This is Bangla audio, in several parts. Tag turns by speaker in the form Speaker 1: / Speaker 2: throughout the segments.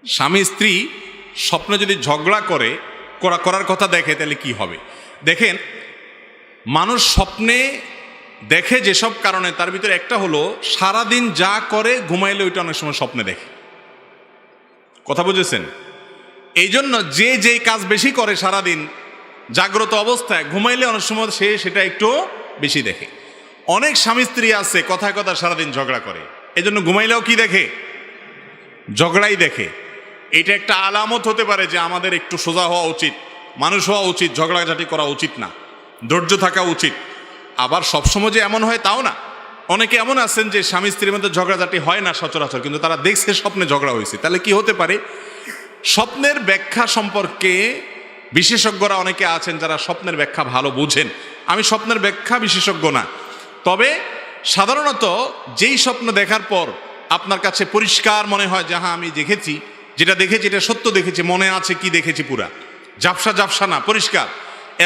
Speaker 1: স্বামী স্ত্রী স্বপ্নে যদি ঝগড়া করার কথা দেখে তাহলে কি হবে? দেখেন, মানুষ স্বপ্নে দেখে যেসব কারণে, তার ভিতরে একটা হলো সারাদিন যা করে ঘুমাইলে ওইটা অনেক সময় স্বপ্নে দেখে। কথা বুঝেছেন? এই জন্য যে যেই কাজ বেশি করে সারাদিন জাগ্রত অবস্থায়, ঘুমাইলে অনেক সময় সে সেটা একটু বেশি দেখে। অনেক স্বামী স্ত্রী আছে কথায় কথা সারাদিন ঝগড়া করে, এই জন্য ঘুমাইলেও কি দেখে? ঝগড়াই দেখে। এটা একটা আলামত হতে পারে যে আমাদের একটু সোজা হওয়া উচিত, মানুষ হওয়া উচিত, ঝগড়াঝাটি করা উচিত না, ধৈর্য থাকা উচিত। আবার সবসময় যে এমন হয় তাও না। অনেকে এমন আছেন যে স্বামী স্ত্রীর মধ্যে ঝগড়াঝাটি হয় না সচরাচর, কিন্তু তারা দেখছে স্বপ্নে ঝগড়া হয়েছে। তাহলে কি হতে পারে? স্বপ্নের ব্যাখ্যা সম্পর্কে বিশেষজ্ঞরা অনেকে আছেন যারা স্বপ্নের ব্যাখ্যা ভালো বুঝেন। আমি স্বপ্নের ব্যাখ্যা বিশেষজ্ঞ না, তবে সাধারণত যেই স্বপ্ন দেখার পর আপনার কাছে পরিষ্কার মনে হয় যে হ্যাঁ আমি দেখেছি, যেটা দেখেছি এটা সত্য দেখেছি, মনে আছে কি দেখেছি, পুরা ঝাপসা না, পরিষ্কার,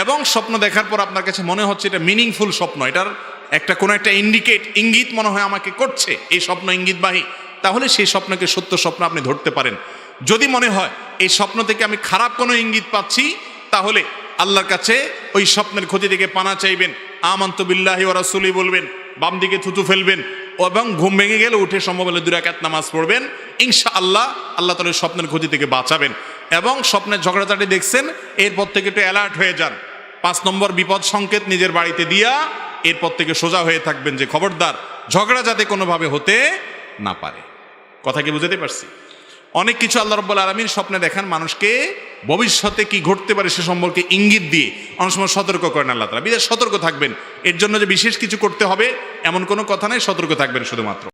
Speaker 1: এবং স্বপ্ন দেখার পর আপনার কাছে মনে হচ্ছে এটা মিনিংফুল স্বপ্ন, এটার কোনো একটা ইঙ্গিত মনে হয় আমাকে করছে, এই স্বপ্ন ইঙ্গিতবাহী, তাহলে সেই স্বপ্নকে সত্য স্বপ্ন আপনি ধরতে পারেন। যদি মনে হয় এই স্বপ্ন থেকে আমি খারাপ কোনো ইঙ্গিত পাচ্ছি, তাহলে আল্লাহর কাছে ওই স্বপ্নের ক্ষতি থেকে পানা চাইবেন, আমানতু বিল্লাহি ওয়া রাসূলি বলবেন, বাম দিকে থুতু ফেলবেন, এবং ঘুম ভেঙে গেলে উঠে সম্ভব হলে 2 রাকাত নামাজ পড়বেন। ইনশাআল্লাহ আল্লাহ তাআলা স্বপ্নের ক্ষতি থেকে বাঁচাবেন। এবং স্বপ্নের ঝগড়াঝাটি দেখছেন, এরপর থেকে একটু অ্যালার্ট হয়ে যান। 5 নম্বর বিপদ সংকেত নিজের বাড়িতে দিয়া এরপর থেকে সোজা হয়ে থাকবেন যে খবরদার ঝগড়া যাতে কোনোভাবে হতে না পারে। কথা কি বুঝাতে পারছি? অনেক কিছু আল্লাহ রাব্বুল আলামিন স্বপ্নে দেখান মানুষকে, ভবিষ্যতে কি ঘটতে পারে সে সম্পর্কে ইঙ্গিত দিয়ে অনেক সময় সতর্ক করেন আল্লাহ তাআলা। বিশেষ সতর্ক থাকবেন, এর জন্য যে বিশেষ কিছু করতে হবে এমন কোনো কথা নাই, সতর্ক থাকবেন শুধুমাত্র।